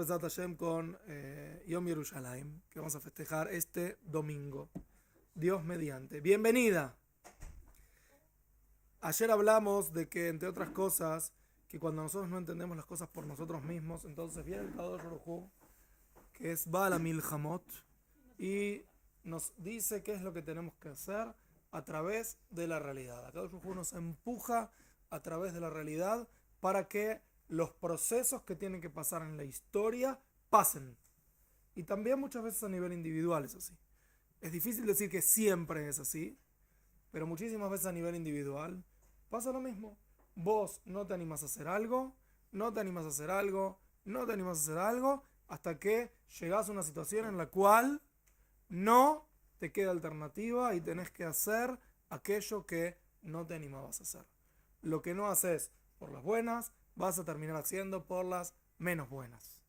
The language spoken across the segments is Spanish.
Bezat Hashem con Yom Yerushalayim, que vamos a festejar este domingo. Dios mediante. Bienvenida. Ayer hablamos de que, entre otras cosas, que cuando nosotros no entendemos las cosas por nosotros mismos, entonces viene el Kadosh Baruj Hu, que es Baal HaMilchamot, y nos dice qué es lo que tenemos que hacer a través de la realidad. Kadosh Baruj Hu nos empuja a través de la realidad para que los procesos que tienen que pasar en la historia pasen. Y también muchas veces a nivel individual es así. Es difícil decir que siempre es así, pero muchísimas veces a nivel individual pasa lo mismo. Vos no te animas a hacer algo, no te animas a hacer algo, no te animas a hacer algo, hasta que llegás a una situación en la cual no te queda alternativa y tenés que hacer aquello que no te animabas a hacer. Lo que no haces por las buenas, vas a terminar haciendo por las menos buenas.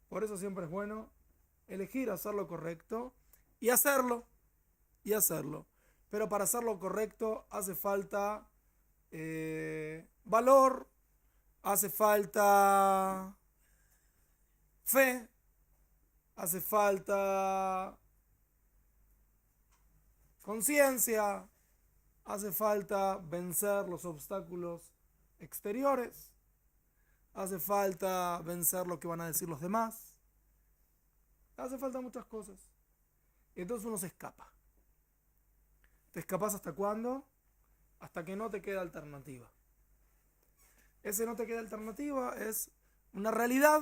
Por eso siempre es bueno elegir hacer lo correcto y hacerlo. Pero para hacer lo correcto hace falta valor, hace falta fe, hace falta conciencia, hace falta vencer los obstáculos exteriores, hace falta vencer lo que van a decir los demás, hace falta muchas cosas. Y entonces uno se escapa. ¿Te escapas hasta cuándo? Hasta que no te queda alternativa. Ese no te queda alternativa es una realidad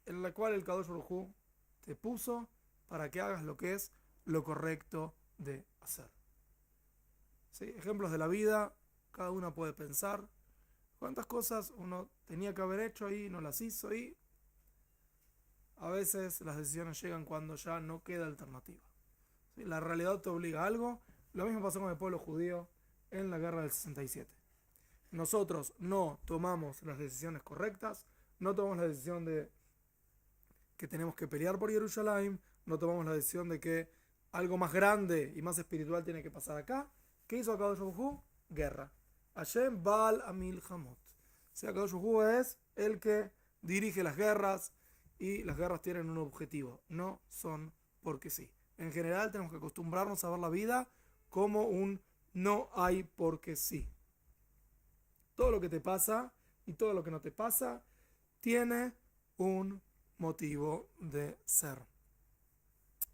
en la cual el Kadosh Baruj Hu te puso para que hagas lo que es lo correcto de hacer. ¿Sí? Ejemplos de la vida, cada uno puede pensar cuántas cosas uno tenía que haber hecho y no las hizo, y a veces las decisiones llegan cuando ya no queda alternativa. ¿Sí? La realidad te obliga a algo. Lo mismo pasó con el pueblo judío en la guerra del 67. Nosotros no tomamos las decisiones correctas, no tomamos la decisión de que tenemos que pelear por Jerusalén, no tomamos la decisión de que algo más grande y más espiritual tiene que pasar acá. ¿Qué hizo Akadosh Baruj Hu? Guerra. Hashem Baal HaMilchamot. O sea, Akadosh Baruj Hu es el que dirige las guerras, y las guerras tienen un objetivo, no son porque sí. En general tenemos que acostumbrarnos a ver la vida como un no hay porque sí. Todo lo que te pasa y todo lo que no te pasa tiene un motivo de ser.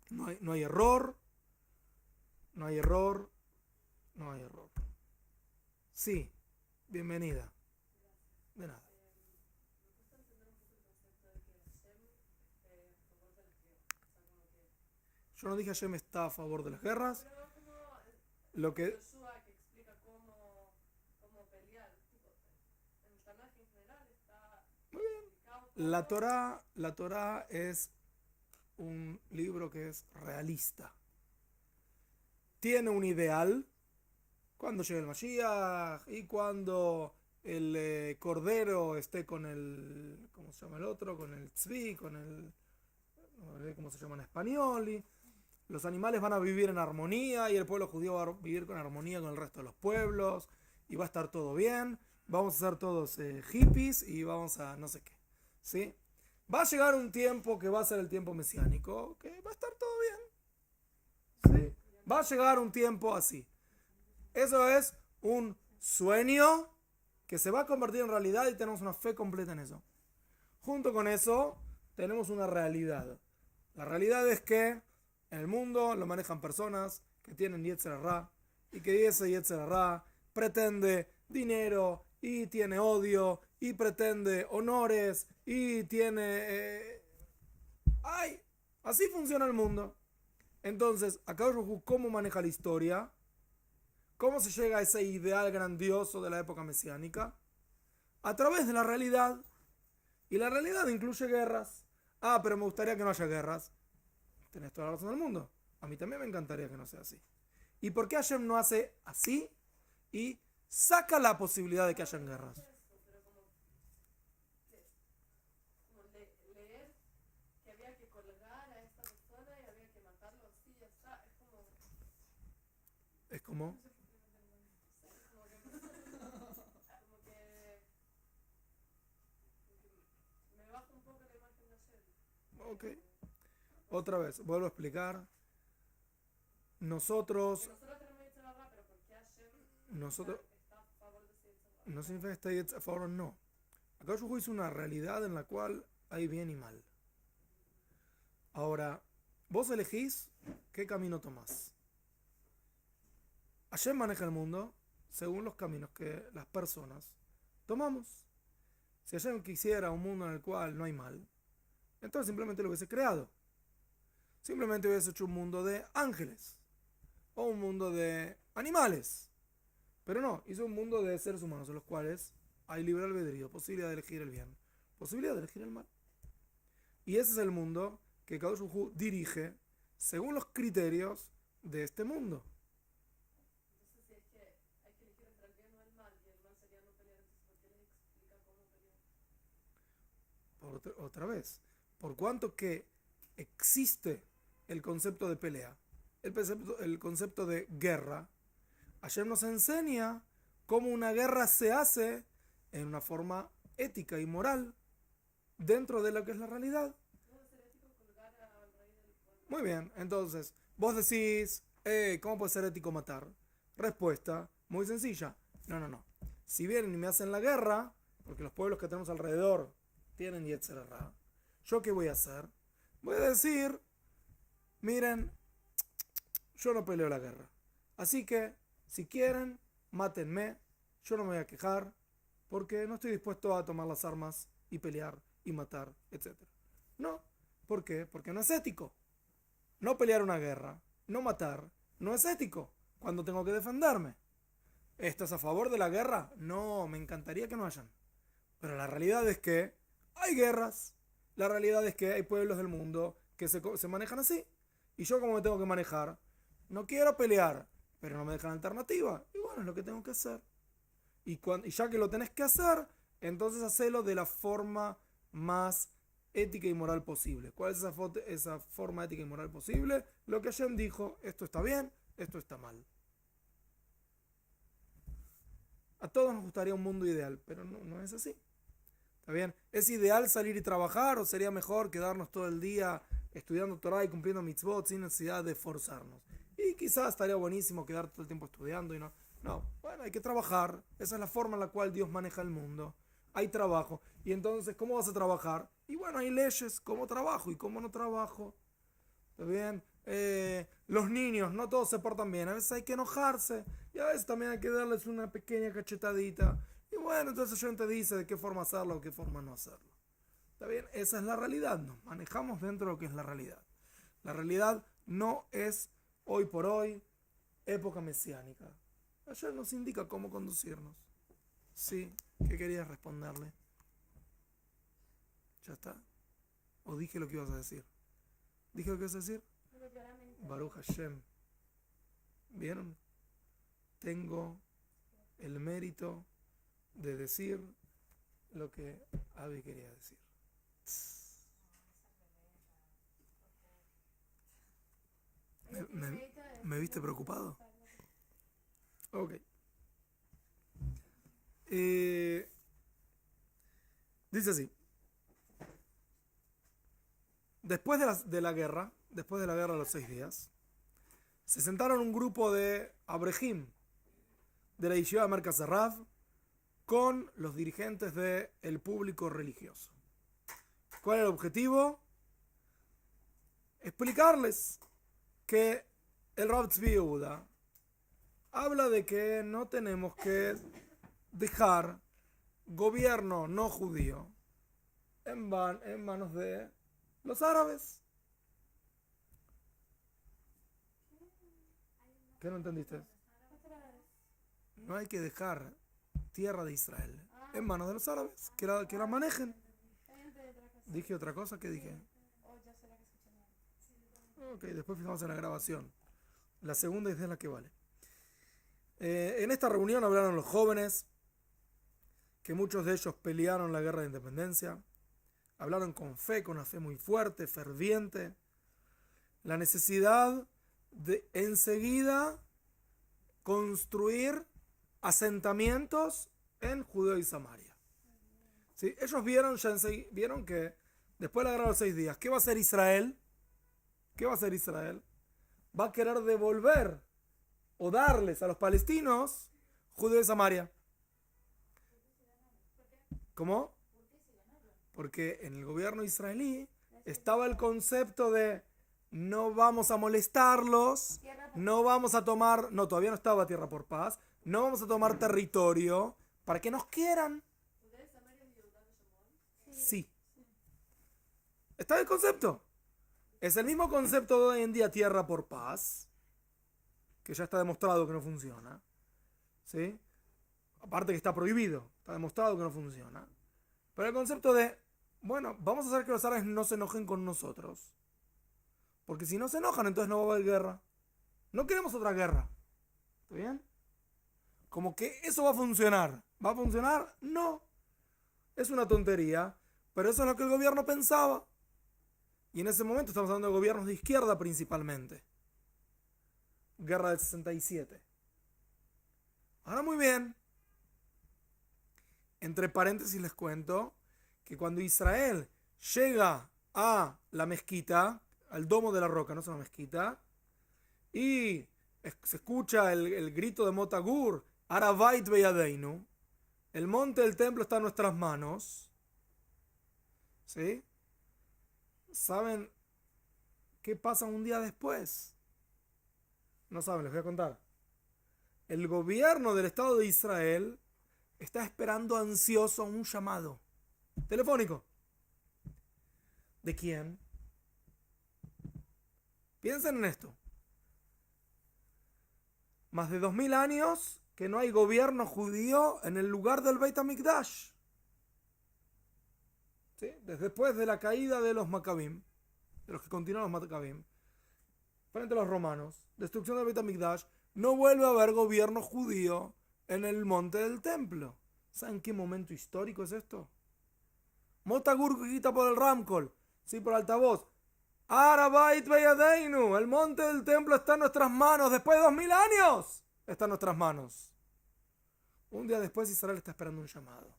No hay error, no hay error, no hay error. Sí, bienvenida. De nada. Yo no dije Hashem está a favor de las guerras. Lo que la Torá es un libro que es realista. Tiene un ideal. Cuando llegue el Mashiach y cuando el cordero esté con el, ¿cómo se llama el otro? Con el tzvi, con el, no sé cómo se llama en español, y los animales van a vivir en armonía y el pueblo judío va a vivir con armonía con el resto de los pueblos y va a estar todo bien. Vamos a ser todos hippies y vamos a no sé qué, ¿sí? Va a llegar un tiempo que va a ser el tiempo mesiánico, que va a estar todo bien, ¿sí? Va a llegar un tiempo así. Eso es un sueño que se va a convertir en realidad y tenemos una fe completa en eso. Junto con eso tenemos una realidad. La realidad es que en el mundo lo manejan personas que tienen Yetzer Hara, y que ese Yetzer Hara pretende dinero y tiene odio y pretende honores y tiene... ¡Ay! Así funciona el mundo. Entonces, Akadosh Baruj Hu, ¿cómo maneja la historia? ¿Cómo se llega a ese ideal grandioso de la época mesiánica? A través de la realidad. Y la realidad incluye guerras. Ah, pero me gustaría que no haya guerras. Tenés toda la razón del mundo. A mí también me encantaría que no sea así. ¿Y por qué Hashem no hace así y saca la posibilidad de que hayan guerras? Es como... Ok. Otra vez, vuelvo a explicar. Nosotros, nosotros, no significa que está Yetzer a favor o no. Acá yo hice una realidad en la cual hay bien y mal. Ahora, vos elegís qué camino tomás. Hashem maneja el mundo según los caminos que las personas tomamos. Si Hashem quisiera un mundo en el cual no hay mal, entonces simplemente lo hubiese creado. Simplemente hubiese hecho un mundo de ángeles o un mundo de animales. Pero no, hizo un mundo de seres humanos en los cuales hay libre albedrío, posibilidad de elegir el bien, posibilidad de elegir el mal. Y ese es el mundo que Kadosh Baruj Hu dirige según los criterios de este mundo. Entonces, si es que hay que elegir entre el bien o el mal, y el mal sería no pelear, entonces, ¿por qué les explica cómo pelear? Otra vez, por cuanto que existe el concepto de pelea, el concepto de guerra, ayer nos enseña cómo una guerra se hace en una forma ética y moral dentro de lo que es la realidad. ¿Cómo ser ético colgar al rey del pueblo? Muy bien, entonces, vos decís, ¿cómo puede ser ético matar? Respuesta, muy sencilla. No. Si vienen y me hacen la guerra, porque los pueblos que tenemos alrededor tienen Yetzer Hara, ¿yo qué voy a hacer? Voy a decir, miren, yo no peleo la guerra. Así que, si quieren, mátenme, yo no me voy a quejar, porque no estoy dispuesto a tomar las armas y pelear y matar, etc. No, ¿por qué? Porque no es ético. No pelear una guerra, no matar, no es ético cuando tengo que defenderme. ¿Estás a favor de la guerra? No, me encantaría que no hayan. Pero la realidad es que hay guerras. La realidad es que hay pueblos del mundo que se manejan así. Y yo, como me tengo que manejar, no quiero pelear, pero no me dejan alternativa. Y bueno, es lo que tengo que hacer. Y ya que lo tenés que hacer, entonces hacelo de la forma más ética y moral posible. ¿Cuál es esa forma ética y moral posible? Lo que Hashem dijo, esto está bien, esto está mal. A todos nos gustaría un mundo ideal, pero no es así. ¿Está bien? ¿Es ideal salir y trabajar o sería mejor quedarnos todo el día estudiando Torah y cumpliendo mitzvot sin necesidad de esforzarnos? Y quizás estaría buenísimo quedar todo el tiempo estudiando y no. No, bueno, hay que trabajar. Esa es la forma en la cual Dios maneja el mundo. Hay trabajo. Y entonces, ¿cómo vas a trabajar? Y bueno, hay leyes, cómo trabajo y cómo no trabajo. ¿Está bien? Los niños, no todos se portan bien. A veces hay que enojarse y a veces también hay que darles una pequeña cachetadita. Y bueno, entonces Hashem te dice de qué forma hacerlo o qué forma no hacerlo. ¿Está bien? Esa es la realidad. Nos manejamos dentro de lo que es la realidad. La realidad no es hoy por hoy época mesiánica. Ayer nos indica cómo conducirnos. Sí, ¿qué querías responderle? ¿Ya está? ¿O dije lo que ibas a decir? ¿Dije lo que ibas a decir? Baruch Hashem. ¿Vieron? Tengo el mérito de decir lo que Abby quería decir. ¿Me viste preocupado? Ok. Dice así. Después de la guerra de los 6 días, se sentaron un grupo de Abrejim de la Yeshiva de Merkaz Rav con los dirigentes del público religioso. ¿Cuál era el objetivo? Explicarles que el Rav Tzvi Yehuda habla de que no tenemos que dejar gobierno no judío en manos de los árabes. ¿Qué no entendiste? No hay que dejar tierra de Israel en manos de los árabes, que la manejen. ¿Dije otra cosa? ¿Qué dije? Ok, después fijamos en la grabación. La segunda es la que vale. En esta reunión hablaron los jóvenes, que muchos de ellos pelearon la guerra de independencia. Hablaron con fe, con una fe muy fuerte, ferviente. La necesidad de enseguida construir asentamientos en Judea y Samaria. ¿Sí? Ellos vieron que después de la guerra de los 6 días, ¿qué va a hacer Israel? ¿Qué va a hacer Israel? Va a querer devolver o darles a los palestinos Judea de Samaria. ¿Cómo? Porque en el gobierno israelí estaba el concepto de no vamos a molestarlos, no vamos a tomar, no, todavía no estaba tierra por paz, no vamos a tomar territorio para que nos quieran. Sí. Está el concepto. Es el mismo concepto de hoy en día tierra por paz, que ya está demostrado que no funciona. ¿Sí? Aparte que está prohibido, está demostrado que no funciona. Pero el concepto de, bueno, vamos a hacer que los árabes no se enojen con nosotros. Porque si no se enojan, entonces no va a haber guerra. No queremos otra guerra. ¿Está bien? Como que eso va a funcionar. ¿Va a funcionar? No. Es una tontería. Pero eso es lo que el gobierno pensaba. Y en ese momento estamos hablando de gobiernos de izquierda principalmente. Guerra del 67. Ahora muy bien. Entre paréntesis les cuento que cuando Israel llega a la mezquita, al domo de la roca, no es una mezquita, y se escucha el grito de Motagur, Aravait Beyadeinu, el monte del templo está en nuestras manos, ¿sí? ¿Saben qué pasa un día después? No saben, les voy a contar. El gobierno del Estado de Israel está esperando ansioso un llamado telefónico. ¿De quién? Piensen en esto. Más de 2000 años que no hay gobierno judío en el lugar del Beit HaMikdash. ¿Sí? Desde después de la caída de los Maccabim, de los que continuaron los Maccabim, frente a los romanos, destrucción del Beit HaMikdash, no vuelve a haber gobierno judío en el monte del templo. ¿Saben qué momento histórico es esto? Motagur grita por el Ramcol, sí, por altavoz. Arabait Beyadeinu, el monte del templo está en nuestras manos. Después de 2000 años, está en nuestras manos. Un día después Israel está esperando un llamado.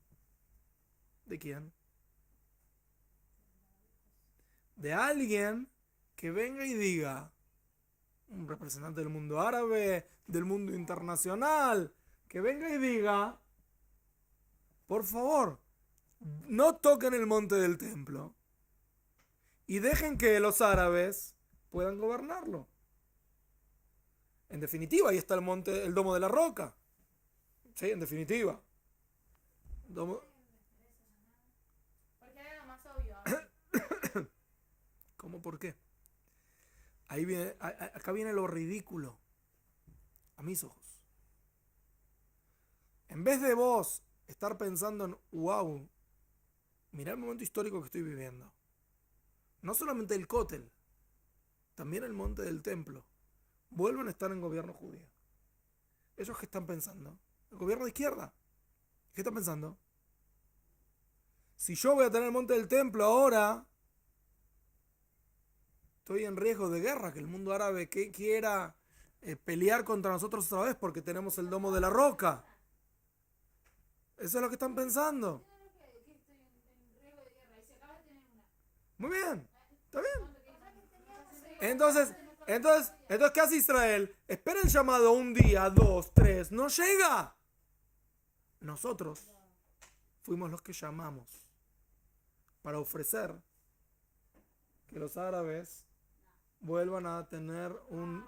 ¿De quién? De alguien que venga y diga, un representante del mundo árabe, del mundo internacional, que venga y diga, por favor, no toquen el monte del templo y dejen que los árabes puedan gobernarlo. En definitiva, ahí está el monte, el domo de la roca. Sí, en definitiva. Domo... Porque era lo más obvio. ¿Cómo por qué? Ahí viene, acá viene lo ridículo. A mis ojos. En vez de vos estar pensando en, wow, mirá el momento histórico que estoy viviendo. No solamente el Kotel, también el monte del templo, vuelven a estar en gobierno judío. ¿Ellos qué están pensando? El gobierno de izquierda. ¿Qué están pensando? Si yo voy a tener el monte del templo ahora, estoy en riesgo de guerra, que el mundo árabe quiera pelear contra nosotros otra vez porque tenemos el domo de la roca. Eso es lo que están pensando. Muy bien, está bien. Entonces, ¿qué hace Israel? Espera el llamado un día, 2, 3, no llega. Nosotros fuimos los que llamamos para ofrecer que los árabes vuelvan a tener un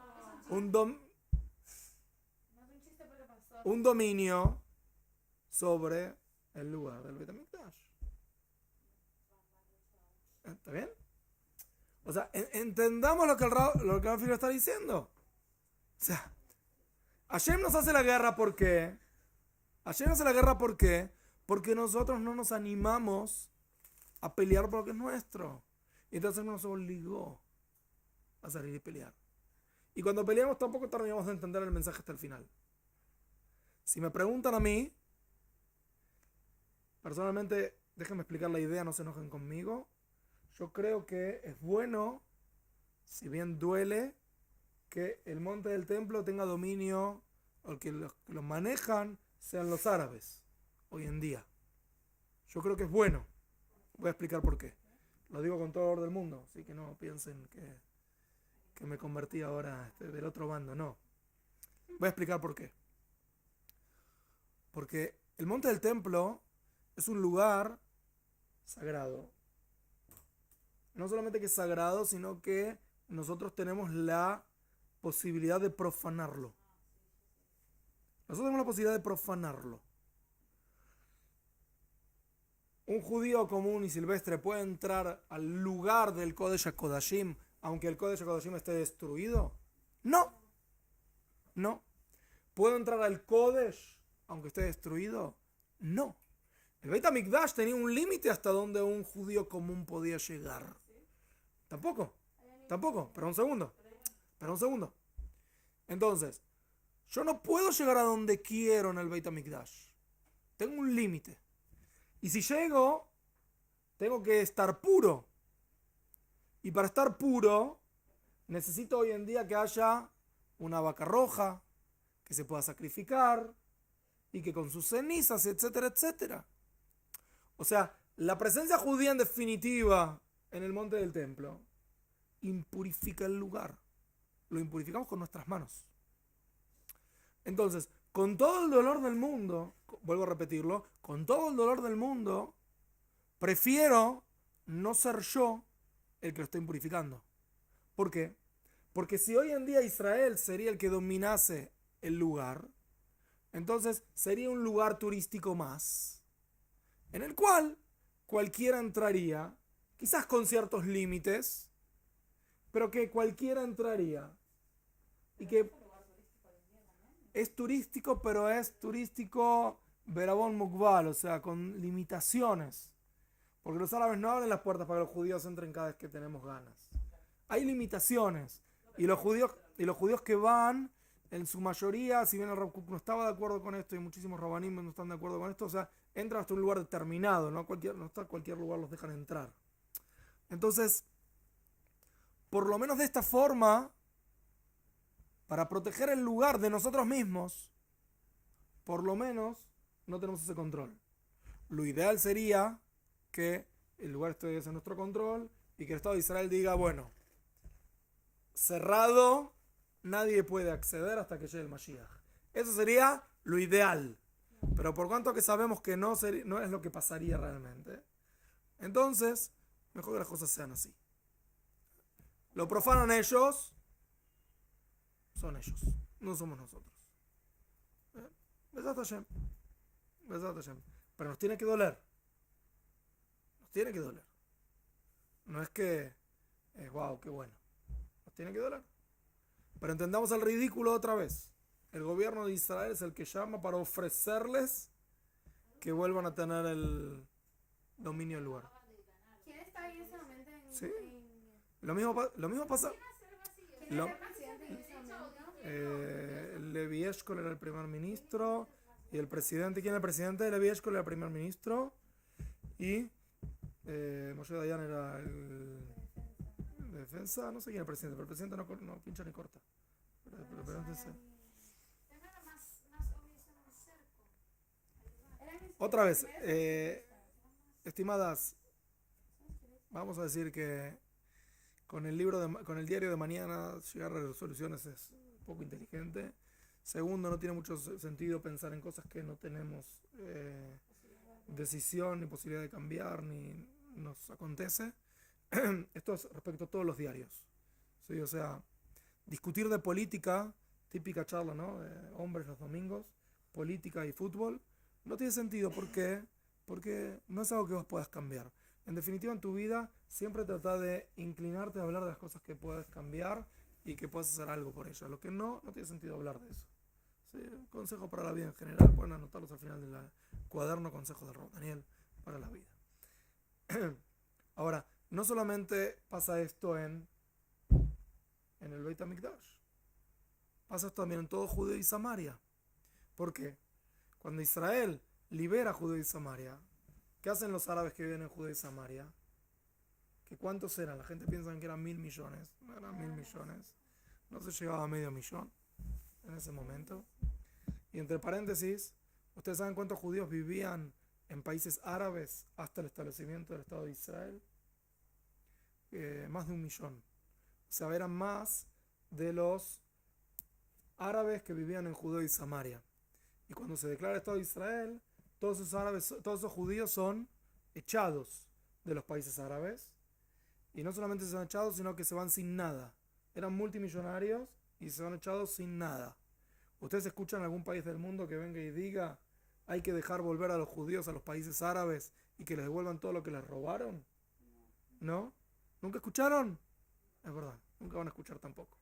dominio sobre el lugar del Beit HaMikdash. ¿Está bien? O sea, entendamos lo que el Rafiro está diciendo. O sea, Hashem nos hace la guerra, ¿por qué? Hashem nos hace la guerra, ¿por qué? Porque nosotros no nos animamos a pelear por lo que es nuestro. Y entonces nos obligó a salir y pelear. Y cuando peleamos tampoco terminamos de entender el mensaje hasta el final. Si me preguntan a mí, personalmente, déjenme explicar la idea, no se enojen conmigo. Yo creo que es bueno, si bien duele, que el monte del templo tenga dominio, o que los que lo manejan sean los árabes, hoy en día. Yo creo que es bueno. Voy a explicar por qué. Lo digo con todo el dolor del mundo, así que no piensen que me convertí ahora del otro bando, no. Voy a explicar por qué. Porque el monte del templo es un lugar sagrado. No solamente que es sagrado, sino que nosotros tenemos la posibilidad de profanarlo. Nosotros tenemos la posibilidad de profanarlo. Un judío común y silvestre puede entrar al lugar del Kodesh HaKodashim, aunque el Kodesh HaKodashim esté destruido. No, no. ¿Puedo entrar al Kodesh aunque esté destruido? No. El Beit HaMikdash tenía un límite hasta donde un judío común podía llegar. Tampoco. Espera un segundo. Entonces, yo no puedo llegar a donde quiero en el Beit HaMikdash. Tengo un límite. Y si llego, tengo que estar puro. Y para estar puro, necesito hoy en día que haya una vaca roja, que se pueda sacrificar, y que con sus cenizas, etcétera, etcétera. O sea, la presencia judía en definitiva en el monte del templo impurifica el lugar. Lo impurificamos con nuestras manos. Entonces, con todo el dolor del mundo, vuelvo a repetirlo, con todo el dolor del mundo, prefiero no ser yo el que lo esté impurificando. ¿Por qué? Porque si hoy en día Israel sería el que dominase el lugar, entonces sería un lugar turístico más, en el cual cualquiera entraría, quizás con ciertos límites, pero que cualquiera entraría. Y que es turístico, pero es turístico verabón mukbal, o sea, con limitaciones. Porque los árabes no abren las puertas para que los judíos entren cada vez que tenemos ganas. Hay limitaciones. Y los judíos que van, en su mayoría, si bien el Rav Kook no estaba de acuerdo con esto y muchísimos rabanim no están de acuerdo con esto, o sea, entran hasta un lugar determinado, no hasta cualquier lugar los dejan entrar. Entonces, por lo menos de esta forma, para proteger el lugar de nosotros mismos, por lo menos no tenemos ese control. Lo ideal sería que el lugar esté en nuestro control y que el Estado de Israel diga, bueno, cerrado, nadie puede acceder hasta que llegue el Mashiach. Eso sería lo ideal. Pero por cuanto que sabemos que no es lo que pasaría realmente, entonces, mejor que las cosas sean así. Lo profanan ellos, son ellos, no somos nosotros. Besat Hashem. Pero nos tiene que doler. No es que, wow, qué bueno. Nos tiene que doler. Pero entendamos el ridículo otra vez. El gobierno de Israel es el que llama para ofrecerles que vuelvan a tener el dominio del lugar. ¿Quién está ahí en ese momento? Sí. Lo mismo pasa. ¿Quién era el presidente en ese momento? Levi Eshkol era el primer ministro. Y el presidente, ¿quién era el presidente? Levi Eshkol era el primer ministro. Y Moshe Dayan era el defensa. No sé quién era el presidente, pero el presidente no pincha ni corta. Pero entonces, otra vez, estimadas, vamos a decir que con el diario de mañana llegar a resoluciones es poco inteligente. Segundo, no tiene mucho sentido pensar en cosas que no tenemos decisión ni posibilidad de cambiar ni nos acontece. Esto es respecto a todos los diarios. ¿Sí? O sea, discutir de política, típica charla, ¿no? Hombres los domingos, política y fútbol, no tiene sentido. ¿Por qué? Porque no es algo que vos puedas cambiar. En definitiva, en tu vida, siempre trata de inclinarte a hablar de las cosas que puedes cambiar y que puedes hacer algo por ellas. Lo que no tiene sentido hablar de eso. ¿Sí? Consejo para la vida en general, pueden anotarlos al final del cuaderno, consejos de Rav Daniel para la vida. Ahora, no solamente pasa esto en el Beit HaMikdash, pasa esto también en todo Judea y Samaria. ¿Por qué? Cuando Israel libera Judea y Samaria, ¿qué hacen los árabes que viven en Judea y Samaria? ¿Que cuántos eran? La gente piensa que eran 1.000 millones. No eran 1.000 millones. No se llegaba a medio millón en ese momento. Y entre paréntesis, ¿ustedes saben cuántos judíos vivían en países árabes hasta el establecimiento del Estado de Israel? más de 1 millón. O sea, eran más de los árabes que vivían en Judea y Samaria. Y cuando se declara el Estado de Israel, todos esos árabes, todos esos judíos son echados de los países árabes. Y no solamente se van echados, sino que se van sin nada. Eran multimillonarios y se van echados sin nada. ¿Ustedes escuchan algún país del mundo que venga y diga hay que dejar volver a los judíos a los países árabes y que les devuelvan todo lo que les robaron? ¿No? ¿Nunca escucharon? Es verdad, nunca van a escuchar tampoco.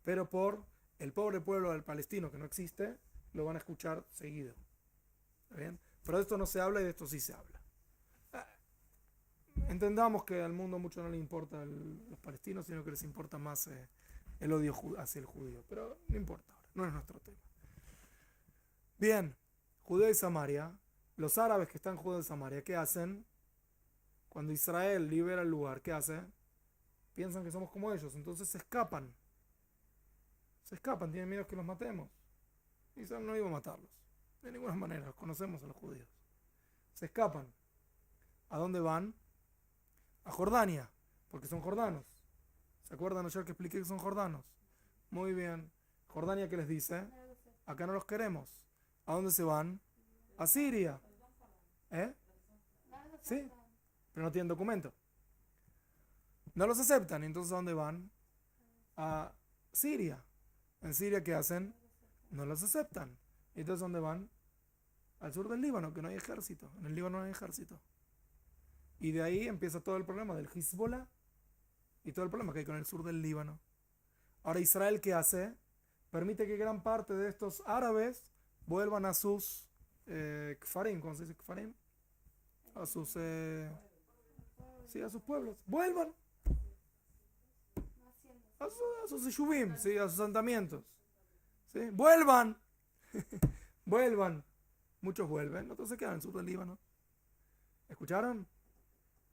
Pero por el pobre pueblo del palestino que no existe, lo van a escuchar seguido. ¿Está bien? Pero de esto no se habla y de esto sí se habla. Entendamos que al mundo mucho no le importa los palestinos, sino que les importa más el odio hacia el judío. Pero no importa ahora, no es nuestro tema. Bien, Judea y Samaria, los árabes que están en Judea y Samaria, ¿qué hacen? Cuando Israel libera el lugar, ¿qué hace? Piensan que somos como ellos, entonces se escapan. Se escapan, tienen miedo que los matemos. Israel no iba a matarlos, de ninguna manera, los conocemos a los judíos. Se escapan. ¿A dónde van? A Jordania, porque son jordanos. ¿Se acuerdan ayer que expliqué que son jordanos? Muy bien. Jordania, ¿qué les dice? Acá no los queremos. ¿A dónde se van? A Siria. ¿Eh? Sí, pero no tienen documento. No los aceptan, entonces ¿a dónde van? A Siria. ¿En Siria qué hacen? No los aceptan. Entonces ¿dónde van? Al sur del Líbano, que no hay ejército. En el Líbano no hay ejército. Y de ahí empieza todo el problema del Hezbollah y todo el problema que hay con el sur del Líbano. Ahora Israel, ¿qué hace? Permite que gran parte de estos árabes vuelvan a sus kfarim, ¿cómo se dice kfarim? A sus sí, a sus pueblos. Vuelvan a sus yeshuvim, ¿sí? A sus asentamientos. ¿Sí? Vuelvan. Vuelvan. Muchos vuelven, otros se quedan en el sur del Líbano. ¿Escucharon?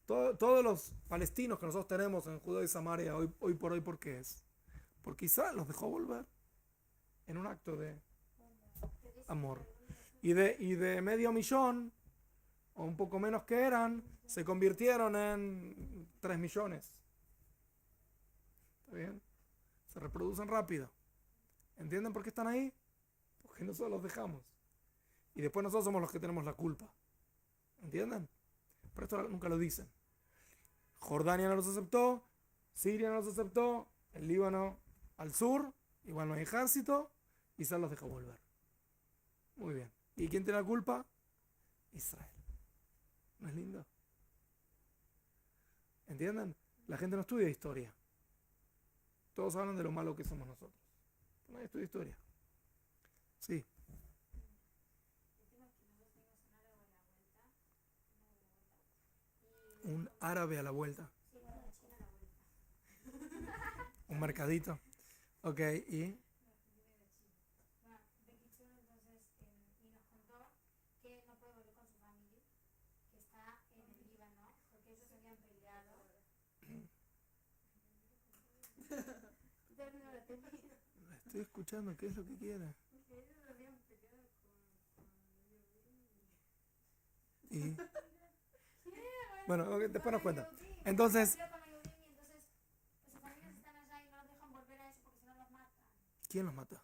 Todos los palestinos que nosotros tenemos en Judea y Samaria hoy por hoy, ¿por qué es? Porque Israel los dejó volver en un acto de amor. Y de 500.000, o un poco menos que eran, se convirtieron en 3 millones. ¿Está bien? Se reproducen rápido. ¿Entienden por qué están ahí? Porque nosotros los dejamos. Y después nosotros somos los que tenemos la culpa. ¿Entienden? Pero esto nunca lo dicen. Jordania no los aceptó, Siria no los aceptó, el Líbano al sur, igual no hay ejército, Israel los dejó volver. Muy bien. ¿Y quién tiene la culpa? Israel. ¿No es lindo? ¿Entienden? La gente no estudia historia. Todos hablan de lo malo que somos nosotros. Nadie estudia historia. Sí. Un árabe a la vuelta. Un mercadito. Ok, y estoy escuchando, ¿qué es lo que quiere? Y bueno, okay, después nos cuenta. Entonces, ¿quién los mata?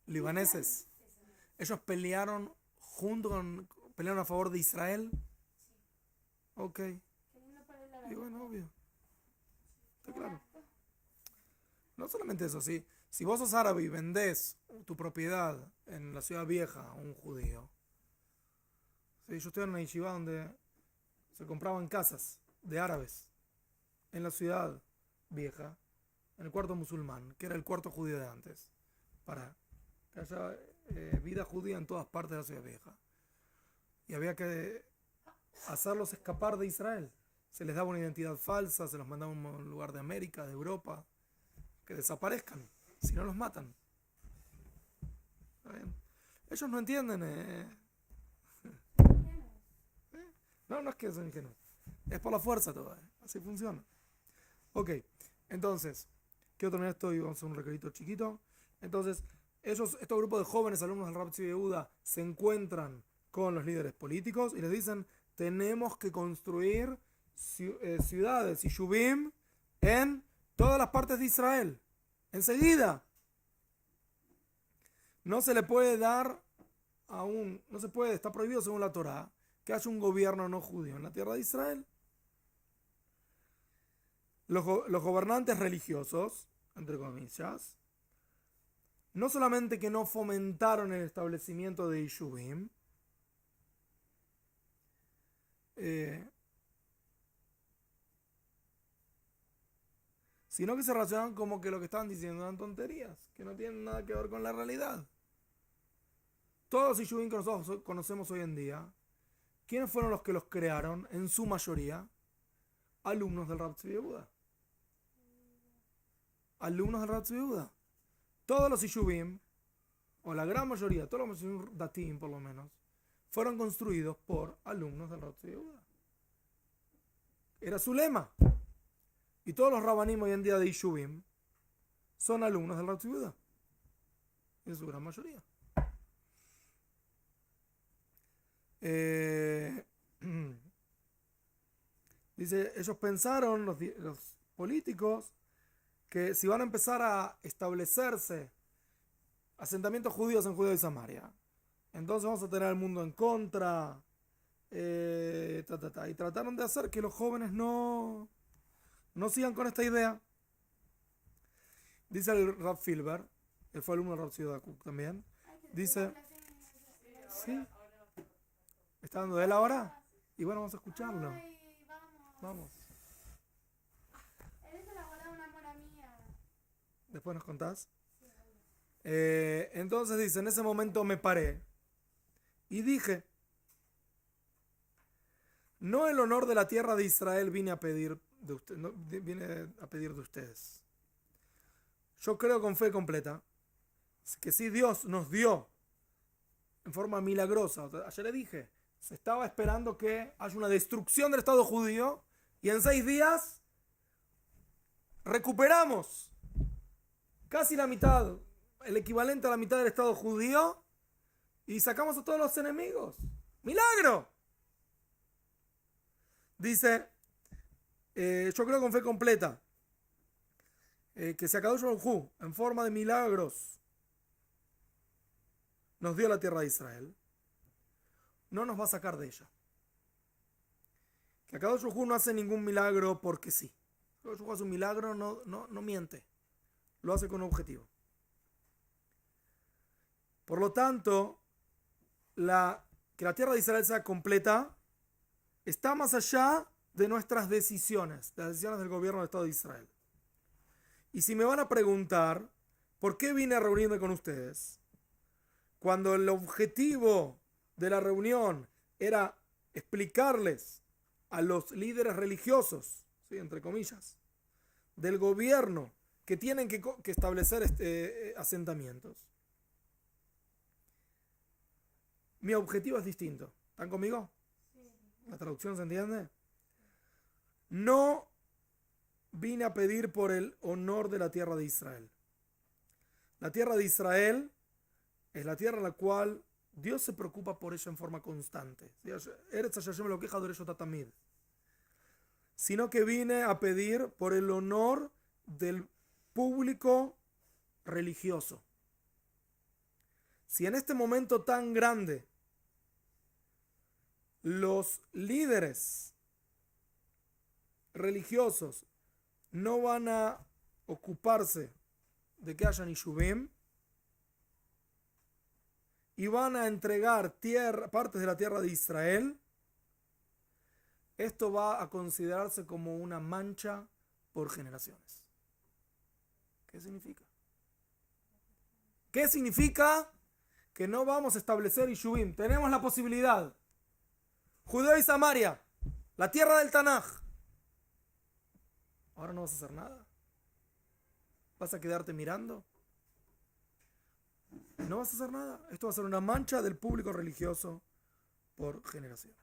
Libaneses. Ellos pelearon pelearon a favor de Israel. Ok. Y bueno, obvio. Está claro. No solamente eso, sí. Si vos sos árabe y vendés tu propiedad en la ciudad vieja a un judío. Sí, yo estoy en una yeshiva donde se compraban casas de árabes en la ciudad vieja, en el cuarto musulmán, que era el cuarto judío de antes, para que haya vida judía en todas partes de la ciudad vieja. Y había que hacerlos escapar de Israel. Se les daba una identidad falsa, se los mandaba a un lugar de América, de Europa, que desaparezcan, si no los matan. ¿Está bien? Ellos no entienden. No es que son ingenuos. Es por la fuerza todo. Así funciona. Ok, entonces, quiero terminar esto y vamos a hacer un recadito chiquito. Entonces, estos grupos de jóvenes alumnos del Rab Tzvi Yehuda se encuentran con los líderes políticos y les dicen: tenemos que construir ciudades y Yeshuvim en todas las partes de Israel. Enseguida. No se le puede dar no se puede, está prohibido según la Torá, que haya un gobierno no judío en la tierra de Israel. Los gobernantes religiosos, entre comillas, no solamente que no fomentaron el establecimiento de Yeshuvim, sino que se relacionan como que lo que estaban diciendo eran tonterías, que no tienen nada que ver con la realidad. Todos los Yeshuvim que nosotros conocemos hoy en día, ¿quiénes fueron los que los crearon? En su mayoría, alumnos del Rav Tzvi Yehuda. Alumnos del Rav Tzvi Yehuda. Todos los Yeshuvim, o la gran mayoría, todos los Yeshuvim Datim por lo menos, fueron construidos por alumnos del Rav Tzvi Yehuda. Era su lema. Y todos los rabanim hoy en día de Yeshuvim son alumnos del Rav Tzvi Yehuda. En su gran mayoría. Dice, ellos pensaron, los políticos, que si van a empezar a establecerse asentamientos judíos en Judea y Samaria, entonces vamos a tener al mundo en contra, y trataron de hacer que los jóvenes no sigan con esta idea. Dice el Rav Filber, él fue alumno del Rav Tzvi Yehuda también, dice, ¿sí? ¿Está dando de él ahora? Y bueno, vamos a escucharlo. Ay, Vamos. Él es la abuela de una mora mía. Después nos contás. Entonces dice, en ese momento me paré y dije, no el honor de la tierra de Israel vine a pedir de ustedes. Yo creo con fe completa que si Dios nos dio en forma milagrosa, ayer le dije, se estaba esperando que haya una destrucción del Estado judío y en 6 días recuperamos casi la mitad, el equivalente a la mitad del Estado judío y sacamos a todos los enemigos. ¡Milagro! Dice, yo creo con fe completa que si Akadosh Baruj Hu, en forma de milagros, nos dio la tierra de Israel, no nos va a sacar de ella. Que Akadosh Baruj Hu no hace ningún milagro porque sí. Akadosh Baruj Hu hace un milagro, no miente. Lo hace con un objetivo. Por lo tanto, que la tierra de Israel sea completa está más allá de nuestras decisiones, de las decisiones del gobierno del Estado de Israel. Y si me van a preguntar, ¿por qué vine a reunirme con ustedes? Cuando el objetivo de la reunión era explicarles a los líderes religiosos, ¿sí?, entre comillas, del gobierno que tienen que establecer asentamientos. Mi objetivo es distinto. ¿Están conmigo? ¿La traducción se entiende? No vine a pedir por el honor de la tierra de Israel. La tierra de Israel es la tierra en la cual Dios se preocupa por ella en forma constante. Sino que vine a pedir por el honor del público religioso. Si en este momento tan grande los líderes religiosos no van a ocuparse de que hayan Yeshuvim y van a entregar partes de la tierra de Israel, esto va a considerarse como una mancha por generaciones. ¿Qué significa? ¿Qué significa? Que no vamos a establecer Yeshuvim. Tenemos la posibilidad. Judea y Samaria, la tierra del Tanaj. Ahora no vas a hacer nada. ¿Vas a quedarte mirando? No vas a hacer nada. Esto va a ser una mancha del público religioso por generaciones.